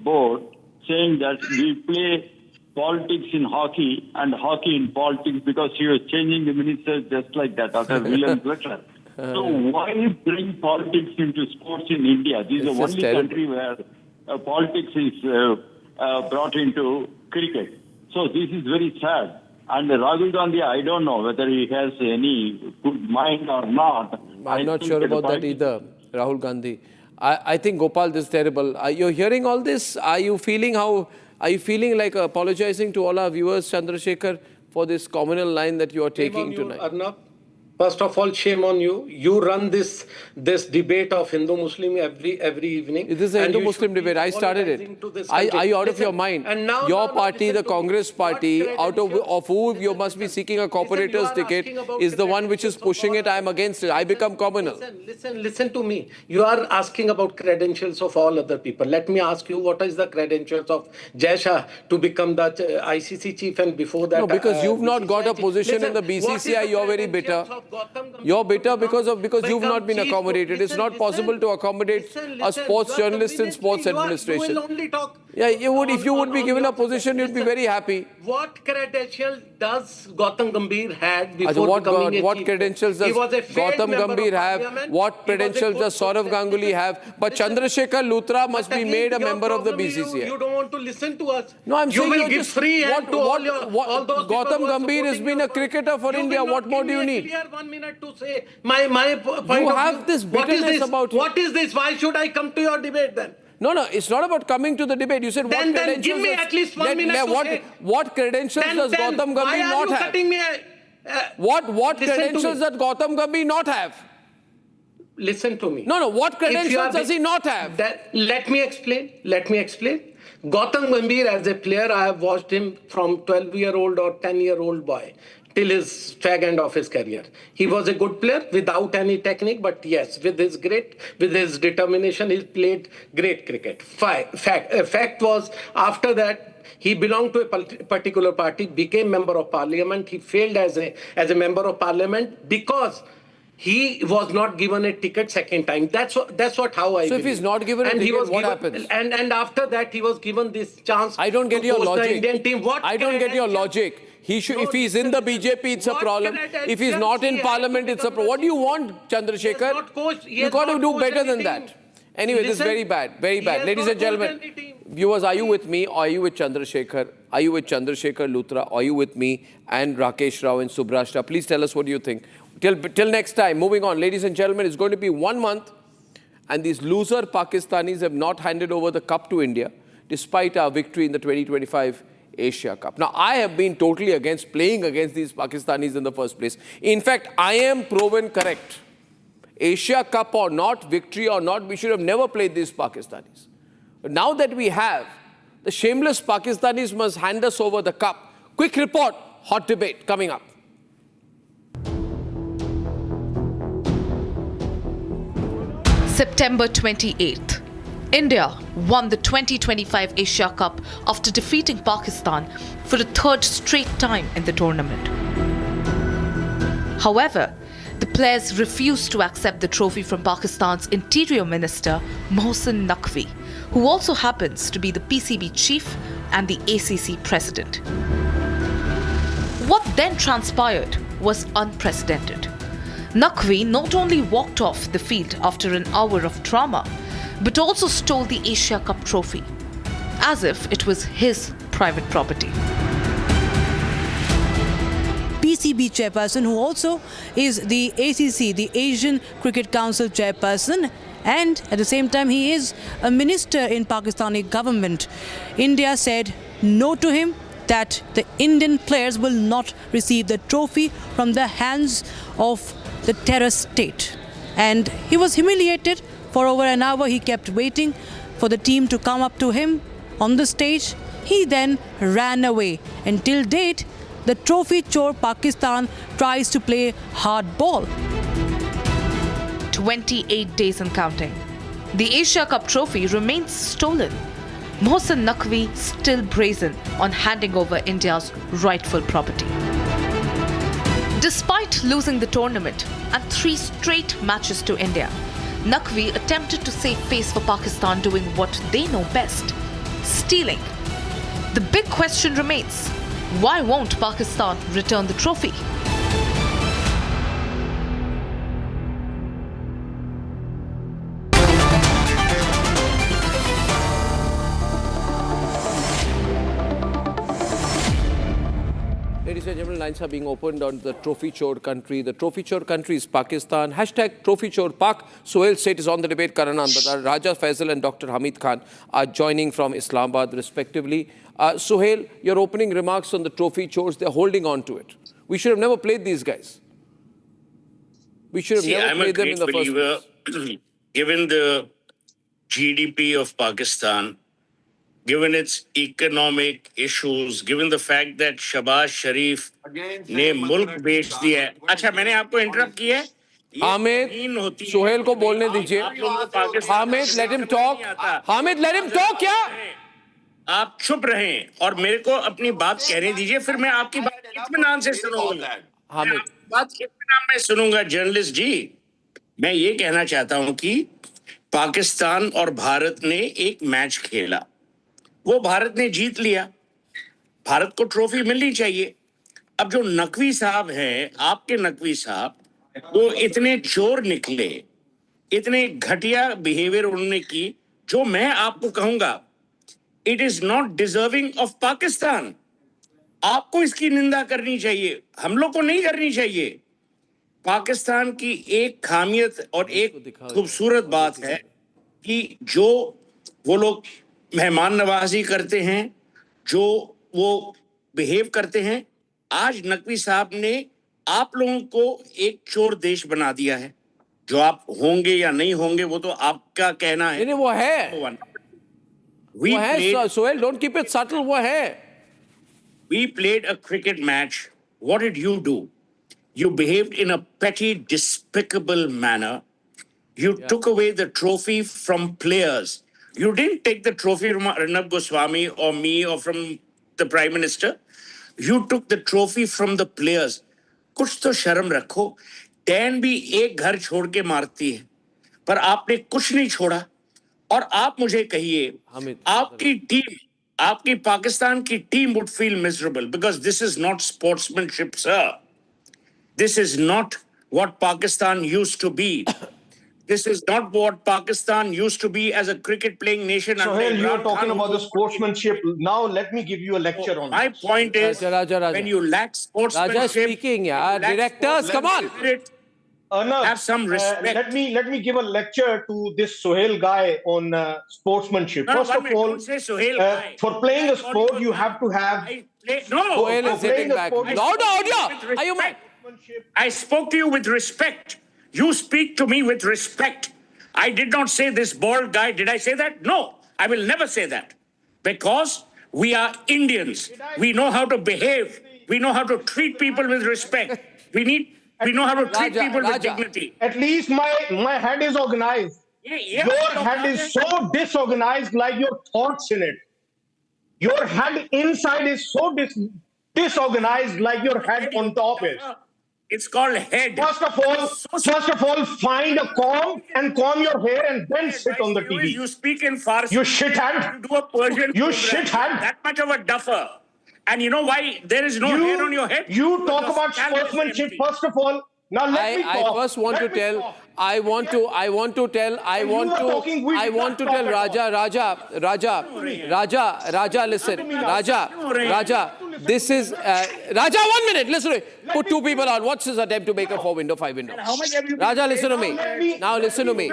board saying that we play politics in hockey and hockey in politics, because he was changing the ministers just like that after William Butler. So why bring politics into sports in India? This is the only country where politics is brought into cricket. So this is very sad. And Rahul Gandhi, I don't know whether he has any good mind or not. I'm not sure about that either, Rahul Gandhi. I think, Gopal, this is terrible. You're hearing all this? Are you feeling like apologizing to all our viewers, Chandrasekhar, for this communal line that you are taking tonight? Arnab, first of all, shame on you. You run this debate of Hindu-Muslim every evening. This is a Hindu-Muslim debate. I started it. Are you out of your mind? And now, your party, the Congress party, out of who you must be seeking a corporator's ticket, is the one which is pushing it. I am against it. I become communal. Listen to me. You are asking about credentials of all other people. Let me ask you, what is the credentials of Jai Shah to become the ICC chief, and before that... No, because you've not got a position in the BCCI, you're very bitter. You're bitter because you've not been accommodated. It's not possible to accommodate a sports journalist in sports administration. You will only talk. Yeah, you would. If you would be given a position, you'd be very happy. What credential does Gautam Gambhir had before becoming a chief? What credentials does Gautam Gambhir have? What credentials does Saurav Ganguly have? But Chandrasekhar Luthra must be made a member of the BCCI. You don't want to listen to us. No, I'm saying you will give free hand to all those Gautam Gambhir has been a cricketer for India. What more do you need? 1 minute to say my point you of have view. This bitterness about What is this? Why should I come to your debate then? No, it's not about coming to the debate. You said what credentials... Then give me at least 1 minute to say. What credentials does Gautam Gambhir not have? Cutting me, what credentials does Gautam Gambhir not have? Listen to me. No, what credentials does he not have? Let me explain. Gautam Gambhir as a player, I have watched him from 12-year-old or 10-year-old boy till his fag end of his career. He was a good player without any technique, but yes, with his determination, he played great cricket. Fact was, after that, he belonged to a particular party, became member of parliament. He failed as a member of parliament because he was not given a ticket second time. That's how I. So if he's not given a ticket, what happens? And after that, he was given this chance. I don't get your logic. The Indian team. I don't get your logic. If he's in the BJP, it's a problem. If he's not in parliament, it's a problem. What do you want, Chandrasekhar? You've got to do better than that. Anyway, this is very bad. Very bad. Ladies and gentlemen, viewers, are you with me or are you with Chandrasekhar? Are you with Chandrasekhar Luthra? Are you with me and Rakesh Rao and Subrashta? Please tell us what you think. Till next time, moving on. Ladies and gentlemen, it's going to be 1 month and these loser Pakistanis have not handed over the cup to India despite our victory in the 2025 Asia Cup. Now, I have been totally against playing against these Pakistanis in the first place. In fact, I am proven correct. Asia Cup or not, victory or not, we should have never played these Pakistanis. But now that we have, the shameless Pakistanis must hand us over the cup. Quick report, hot debate coming up. September 28th. India won the 2025 Asia Cup after defeating Pakistan for the third straight time in the tournament. However, the players refused to accept the trophy from Pakistan's Interior Minister Mohsin Naqvi, who also happens to be the PCB chief and the ACC president. What then transpired was unprecedented. Naqvi not only walked off the field after an hour of drama, but also stole the Asia Cup trophy, as if it was his private property. PCB chairperson, who also is the ACC, the Asian Cricket Council chairperson, and at the same time he is a minister in Pakistani government. India said no to him, that the Indian players will not receive the trophy from the hands of the terror state. And he was humiliated. For over an hour, he kept waiting for the team to come up to him on the stage. He then ran away. Until date, the trophy chore Pakistan tries to play hardball. 28 days and counting. The Asia Cup trophy remains stolen. Mohsen Naqvi still brazen on handing over India's rightful property. Despite losing the tournament and 3 straight matches to India, Naqvi attempted to save face for Pakistan doing what they know best, stealing. The big question remains, why won't Pakistan return the trophy? Ladies and gentlemen, lines are being opened on the trophy chore country. The trophy chore country is Pakistan. Hashtag trophy chore Pak. Sohail State is on the debate. Karan Anbadar, Raja Faisal and Dr. Hamid Khan are joining from Islamabad respectively. Sohail, your opening remarks on the trophy chores, they're holding on to it. We should have never played these guys. We should have never played them in the first place. Given the GDP of Pakistan, given its economic issues, given the fact that Shahbaz Sharif ने मुल्क बेच दिया है. अच्छा, मैंने आपको interrupt किया है? Hamid, Sohail को बोलने दीजिए. Hamid, let him talk. Hamid, let him talk, क्या? आप चुप रहें और मेरे को अपनी बात कहने दीजिए, फिर मैं आपकी बात इत्मीनान से सुनूंगा. हामिद, बात इत्मीनान में सुनूंगा. जर्नलिस्ट जी, मैं ये कहना चाहता हूं कि पाकिस्तान और भारत ने एक मैच खेला, वो भारत ने जीत लिया, भारत को ट्रॉफी मिलनी चाहिए. अब जो नकवी साहब हैं, आपके नकवी साहब, वो इतने चोर निकले, इतने घटिया बिहेवियर उन्होंने की, जो मैं आपको कहूंगा, it is not deserving of Pakistan. आपको इसकी निंदा करनी चाहिए, हम लोग को नहीं करनी चाहिए. पाकिस्तान की एक खामियत और एक खूबसूरत बात है कि जो वो लोग मेहमान नवाजी करते हैं, जो वो बिहेव करते हैं, आज नकवी साहब ने आप लोगों को एक चोर देश बना दिया है. जो आप होंगे या नहीं होंगे वो तो आपका कहना है. नहीं, वो है. वो है. Sohail, don't keep it subtle. वो है. We played a cricket match. What did you do? You behaved in a petty, despicable manner. You took away the trophy from players. You didn't take the trophy from Arnab Goswami or me or from the Prime Minister. You took the trophy from the players. कुछ तो शर्म रखो. Tan भी एक घर छोड़ के मारती है, पर आपने कुछ नहीं छोड़ा. और आप मुझे कहिए, आपकी टीम, आपकी पाकिस्तान की team would feel miserable because this is not sportsmanship, sir. This is not what Pakistan used to be. This is not what Pakistan used to be as a cricket-playing nation. Sohail, you are talking about the sportsmanship. Now let me give you a lecture on my point is, Raja. when you lack sportsmanship... Raja speaking, yeah. Directors, come on. Arnab, have some respect. Let me give a lecture to this Sohail guy on sportsmanship. No, First of all, for playing a sport, you have to have... Sohail is sitting back. Audio. Are you mad? I spoke to you with respect. You speak to me with respect. I did not say this bald guy. Did I say that? No, I will never say that. Because we are Indians. We know how to behave. We know how to treat people with respect. We know how to treat people with dignity. At least my head is organized. Your head is so disorganized like your thoughts in it. Your head inside is so disorganized like your head on top is. It's called head. First of all, find a comb and comb your hair and then sit on the TV. You speak in Farsi. You shithead. You do a Persian. You shithead. That much of a duffer. And you know why there is no hair on your head? You talk about sportsmanship first of all. Now let me talk. I first want to tell. I want to tell Raja, listen. Raja, this is Raja, 1 minute. Listen to me. Put 2 people on. What's his attempt to make a 4-window, 5-window? Raja, listen to me. Now listen to me.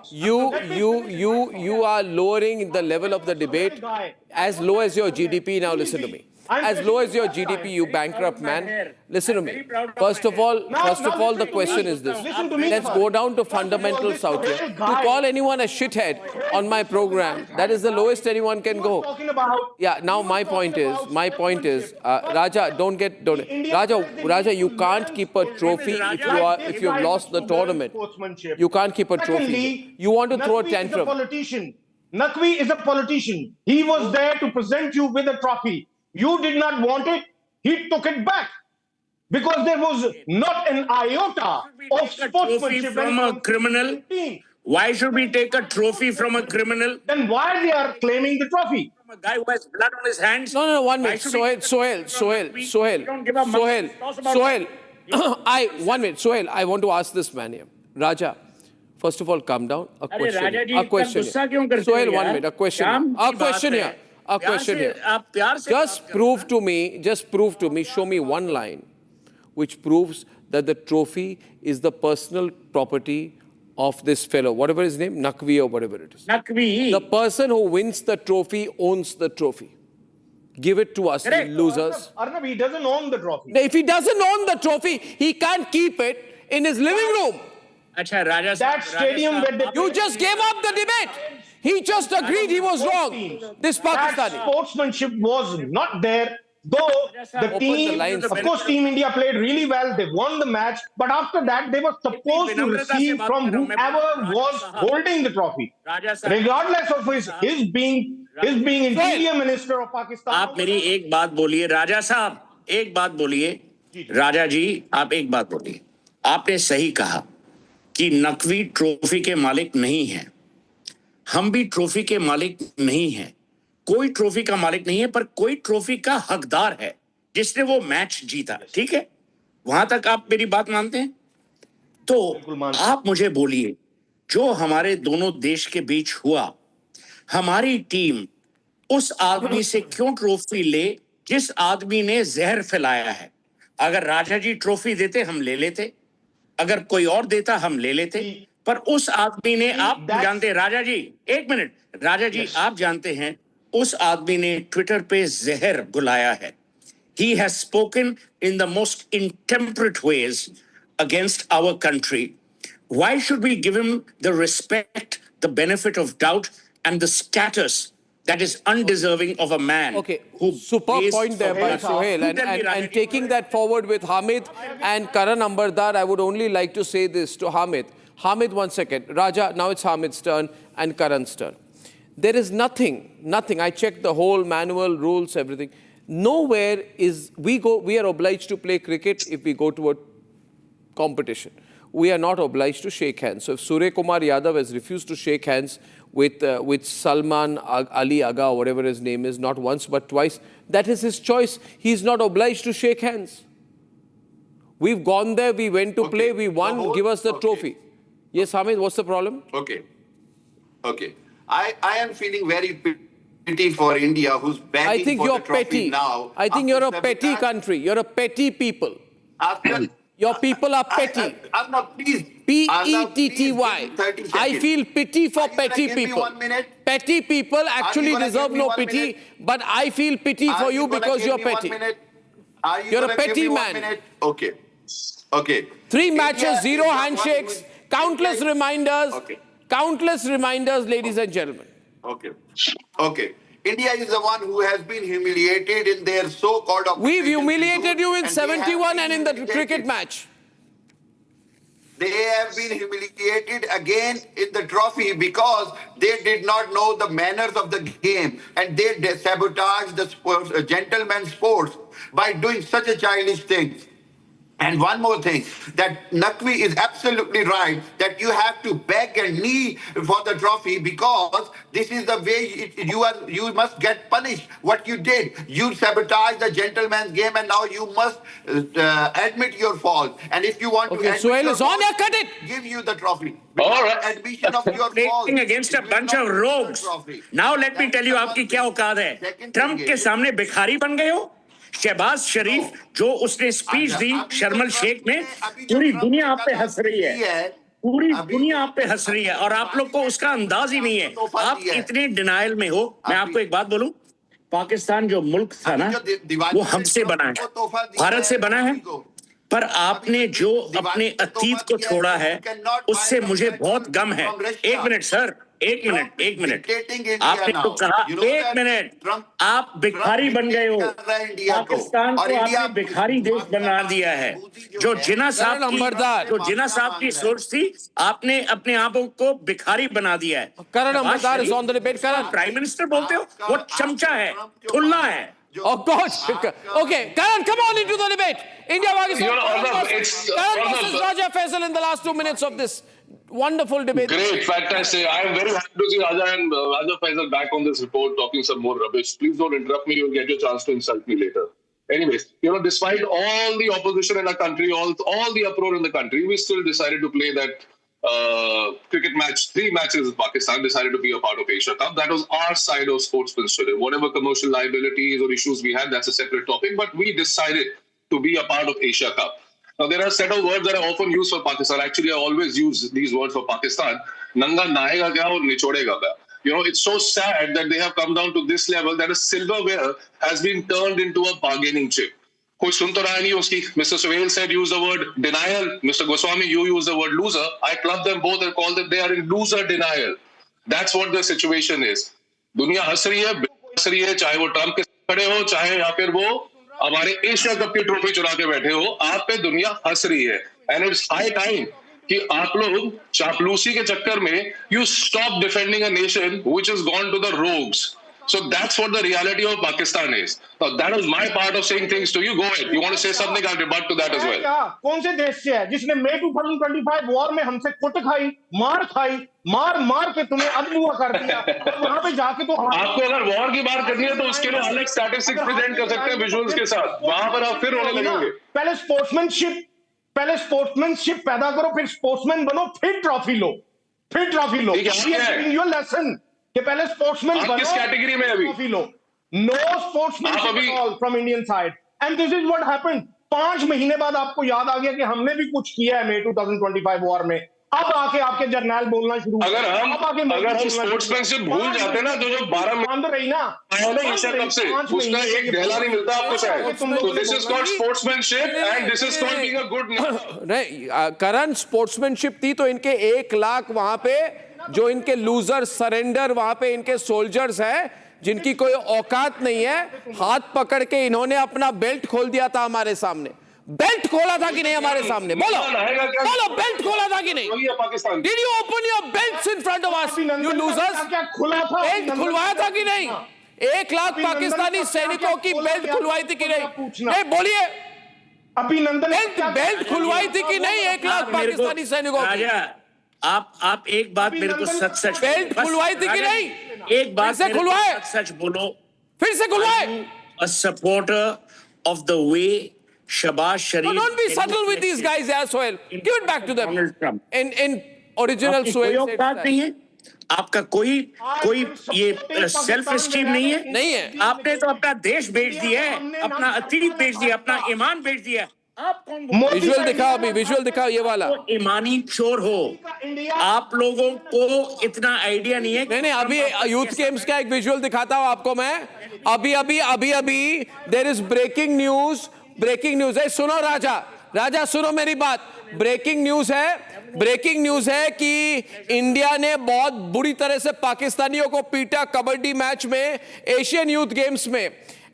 You are lowering the level of the debate as low as your GDP. Now listen to me. As low as your GDP, you bankrupt man. Listen to me. First of all, the question is this. Let's go down to fundamentals out here. To call anyone a shithead on my program, that is the lowest anyone can go. Yeah, now my point is, Raja, Raja, you can't keep a trophy if you've lost the tournament. You can't keep a trophy. You want to throw a tantrum. Naqvi is a politician. He was there to present you with a trophy. You did not want it. He took it back because there was not an iota of sportsmanship from a criminal. Why should we take a trophy from a criminal? Then why they are claiming the trophy? From a guy who has blood on his hands. No, 1 minute. Sohail. 1 minute. Sohail, I want to ask this man here. Raja, first of all, calm down. A question. Sohail, 1 minute. A question here. Just prove to me, show me one line which proves that the trophy is the personal property of this fellow, whatever his name, Naqvi or whatever it is. Naqvi. The person who wins the trophy owns the trophy. Give it to us, losers. Arnab, he doesn't own the trophy. If he doesn't own the trophy, he can't keep it in his living room. Achha, Raja, that stadium where they you just gave up the debate. He just agreed he was wrong. This Pakistani. That sportsmanship was not there. Though the team, of course, Team India played really well. They won the match. But after that, they were supposed to receive from whoever was holding the trophy, regardless of his being Interior Minister of Pakistan. आप मेरी एक बात बोलिए, राजा साहब, एक बात बोलिए, राजा जी, आप एक बात बोलिए. आपने सही कहा कि नकवी ट्रॉफी के मालिक नहीं हैं. हम भी ट्रॉफी के मालिक नहीं हैं. कोई ट्रॉफी का मालिक नहीं है, पर कोई ट्रॉफी का हकदार है जिसने वो मैच जीता. ठीक है, वहां तक आप मेरी बात मानते हैं? तो आप मुझे बोलिए, जो हमारे दोनों देश के बीच हुआ, हमारी टीम उस आदमी से क्यों ट्रॉफी ले जिस आदमी ने जहर फैलाया है? अगर राजा जी ट्रॉफी देते हम ले लेते, अगर कोई और देता हम ले लेते, पर उस आदमी ने, आप जानते, राजा जी एक मिनट, राजा जी आप जानते हैं उस आदमी ने ट्विटर पे जहर बुलाया है. He has spoken in the most intemperate ways against our country. Why should we give him the respect, the benefit of doubt, and the status that is undeserving of a man? Okay, superb point there by Sohail. And taking that forward with Hamid and Karan Ambardar, I would only like to say this to Hamid. Hamid, 1 second. Raja, now it's Hamid's turn and Karan's turn. There is nothing. I checked the whole manual, rules, everything. Nowhere is we are obliged to play cricket if we go to a competition. We are not obliged to shake hands. So if Surya Kumar Yadav has refused to shake hands with Salman Ali Aga, or whatever his name is, not once but twice, that is his choice. He is not obliged to shake hands. We've gone there, we went to play, we won, give us the trophy. Yes, Hamid, what's the problem? Okay. I am feeling very pity for India, who's begging for the trophy now. I think you're a petty country. You're a petty people. Your people are petty. P-E-T-T-Y. I feel pity for petty people. Petty people actually deserve no pity, but I feel pity for you because you're petty. You're a petty man. Okay. 3 matches, 0 handshakes, countless reminders. Countless reminders, ladies and gentlemen. Okay. India is the one who has been humiliated in their so-called... We've humiliated you in 71 and in the cricket match. They have been humiliated again in the trophy because they did not know the manners of the game, and they sabotaged the sports, gentlemen's sports by doing such a childish thing. And one more thing, that Naqvi is absolutely right that you have to beg and kneel for the trophy because this is the way you must get punished. What you did, you sabotaged the gentleman's game, and now you must admit your fault. And if you want to admit Sohail your is on, fault, cut it. Give you the trophy. All right. Admission of your fault. Against a bunch of rogues. Now let me tell you आपकी क्या औकात है. Trump के सामने भिखारी बन गए हो. शहबाज शरीफ जो उसने स्पीच दी शर्मल शेख में, पूरी दुनिया आप पे हंस रही है. पूरी दुनिया आप पे हंस रही है और आप लोग को उसका अंदाज ही नहीं है. आप इतने डिनायल में हो. मैं आपको एक बात बोलूं, पाकिस्तान जो मुल्क था ना, वो हमसे बना है, भारत से बना है, पर आपने जो अपने अतीत को छोड़ा है उससे मुझे बहुत गम है. एक मिनट सर, एक मिनट dictating India आपने तो now. कहा You know एक that मिनट Trump- आप भिखारी बन गए हो कर रहा है इंडिया को। पाकिस्तान और को इंडिया आपने भिखारी देश बना दिया है जो जिन्ना साहब की सोच थी आपने अपने आप को भिखारी बना दिया है Karan Ambatar is on the debate. Karan, prime minister बोलते हो वो चमचा है ठुल्ला है oh God. Okay, Karan, come on into the debate. India, Pakistan. Karan versus Raja Faisal in the last 2 minutes of this wonderful debate. Great, fantastic. I am very happy to see Raja and Raja Faisal back on this report talking some more rubbish. Please don't interrupt me. You'll get your chance to insult me later. Anyways, despite all the opposition in our country, all the uproar in the country, we still decided to play that cricket match, 3 matches with Pakistan, decided to be a part of Asia Cup. That was our side of sportsmanship. Whatever commercial liabilities or issues we had, that's a separate topic. But we decided to be a part of Asia Cup. Now, there are a set of words that I often use for Pakistan. Actually, I always use these words for Pakistan. Nanga naega kya aur nichodega kya. It's so sad that they have come down to this level that a silverware has been turned into a bargaining chip. कोई सुन तो रहा नहीं उसकी. Mr. Sohail said use the word denial. Mr. Goswami, you use the word loser. I club them both and call them they are in loser denial. That's what the situation is. दुनिया हंस रही है, चाहे वो Trump के खड़े हो, चाहे या फिर वो हमारे एशिया कप की ट्रॉफी चुरा के बैठे हो, आप पे दुनिया हंस रही है. And it's high time कि आप लोग चापलूसी के चक्कर में you stop defending a nation which has gone to the rogues. So that's what the reality of Pakistan is. Now that was my part of saying things to you. Go ahead. You want to say something? I'll rebut to that as well. कौन से देश से है जिसने मई 2025 war में हमसे कुट खाई, मार के तुम्हें अधमुआ कर दिया और वहां पे जाके तो आपको अगर वॉर की बात करनी है तो उसके लिए अलग स्टैटिस्टिक्स प्रेजेंट कर सकते हैं विजुअल्स के साथ. वहां पर आप फिर रोने लगेंगे. पहले स्पोर्ट्समैनशिप पैदा करो, फिर स्पोर्ट्समैन बनो, फिर ट्रॉफी लो. योर लेसन कि पहले स्पोर्ट्समैन बनो. किस कैटेगरी में अभी? ट्रॉफी लो. No sportsmanship at all from Indian side. And this is what happened. 5 महीने बाद आपको याद आ गया कि हमने भी कुछ किया है मई 2025 वॉर में. अब आके आपके जर्नल बोलना शुरू. अगर हम स्पोर्ट्समैनशिप भूल जाते ना तो जो 12 बंद रही ना एशिया कप से उसका एक ढेला नहीं मिलता आपको शायद. तो this is called sportsmanship and this is called being a good. नहीं, करण स्पोर्ट्समैनशिप थी तो इनके 1 लाख वहां पे जो इनके लूजर सरेंडर वहां पे इनके सोल्जर्स हैं जिनकी कोई औकात नहीं है, हाथ पकड़ के इन्होंने अपना बेल्ट खोल दिया था हमारे सामने. बेल्ट खोला था कि नहीं हमारे सामने? बोलो बेल्ट खोला था कि नहीं? Did you open your belts in front of us, you losers? Belt खुलवाया था कि नहीं? 1 लाख पाकिस्तानी सैनिकों की बेल्ट खुलवाई थी कि नहीं? नहीं बोलिए. अभिनंदन बेल्ट खुलवाई थी कि नहीं 1 लाख पाकिस्तानी सैनिकों की? आप एक बात मेरे को सच बेल्ट खुलवाई थी कि नहीं? एक बात से खुलवाए, सच बोलो. फिर से खुलवाए. A supporter of the way Shahbaz Sharif. Don't be subtle with these guys, yeah, Sohail. Give it back to them. In original Sohail. कोई औकात नहीं है. आपका कोई ये सेल्फ एस्टीम नहीं है. नहीं है. आपने तो अपना देश बेच दिया है, अपना अतीत बेच दिया, अपना ईमान बेच दिया. आप कौन? विजुअल दिखाओ अभी, विजुअल दिखाओ ये वाला. ईमानी चोर हो आप. लोगों को इतना आइडिया नहीं है. नहीं, अभी यूथ गेम्स का एक विजुअल दिखाता हूं आपको मैं. अभी देयर इज ब्रेकिंग न्यूज है. सुनो राजा सुनो मेरी बात. ब्रेकिंग न्यूज है कि इंडिया ने बहुत बुरी तरह से पाकिस्तानियों को पीटा कबड्डी मैच में एशियन यूथ गेम्स में.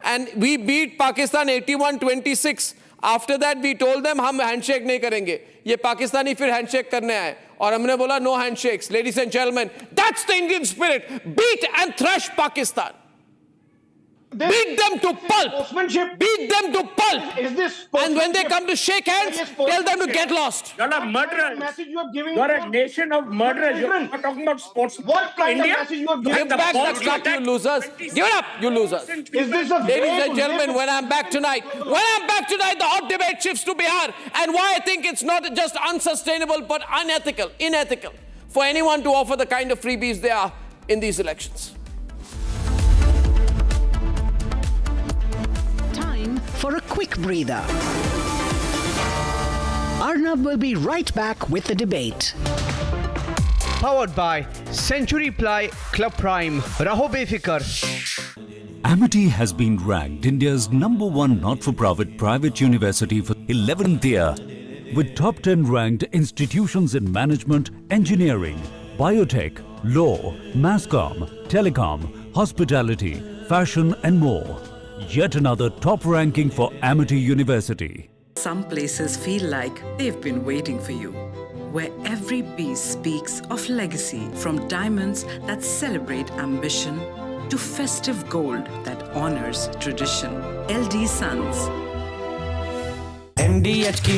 And we beat Pakistan 81-26. After that we told them हम हैंडशेक नहीं करेंगे. ये पाकिस्तानी फिर हैंडशेक करने आए और हमने बोला no handshakes. Ladies and gentleman, that's the Indian spirit. Beat and thrash Pakistan. Beat them to pulp. Beat them to pulp. And when they come to shake hands, tell them to get lost. You're a murderer. You're a nation of murderers. You're not talking about sports. What kind India? of message you are giving? Give back the cup, you losers. Give it up, you losers. Is this a Ladies and gentlemen, when I'm back tonight, the hot debate shifts to Bihar, and why I think it's not just unsustainable but unethical for anyone to offer the kind of freebies they are in these elections. For a quick breather. Arnab will be right back with the debate. Powered by Century Ply Club Prime. Raho befikar. Amity has been ranked India's #1 not-for-profit private university for 11th year, with top 10 ranked institutions in management, engineering, biotech, law, mass comm, telecom, hospitality, fashion and more. Yet another top ranking for Amity University. Some places feel like they've been waiting for you, where every piece speaks of legacy, from diamonds that celebrate ambition to festive gold that honors tradition. LD Sons. MDH